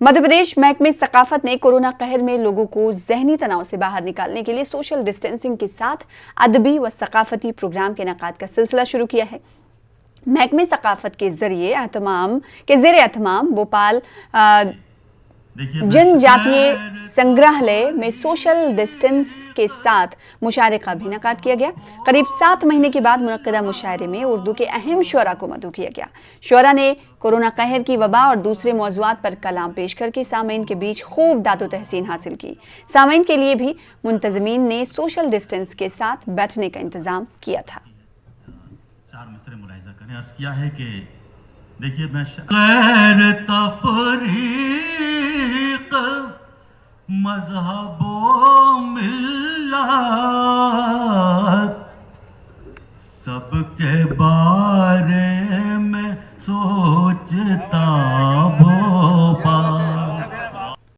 मध्य प्रदेश महकमे सकाफत ने कोरोना कहर में लोगों को ज़हनी तनाव से बाहर निकालने के लिए सोशल डिस्टेंसिंग के साथ अदबी व सकाफती प्रोग्राम के इनेकाद का सिलसिला शुरू किया है। महकमे सकाफत के ज़ेर एहतमाम भोपाल जनजातीय संग्रहालय में सोशल डिस्टेंस के साथ मुशायरे का भी इनेकाद किया गया। करीब 7 महीने के बाद मुनक्कदा मुशायरे में उर्दू के अहम शुअरा को मदऊ किया गया। शुअरा ने कोरोना कहर की वबा और दूसरे मौज़ूआत पर कलाम पेश करके सामीन के बीच खूब दादो तहसीन हासिल की। सामीन के लिए भी मुंतज़मीन ने सोशल डिस्टेंस के साथ बैठने का इंतजाम किया था। 4 मिसरे मुलाहिजा करें। अर्ज़ किया है कि देखिए मैं गैर तफरीक मज़हब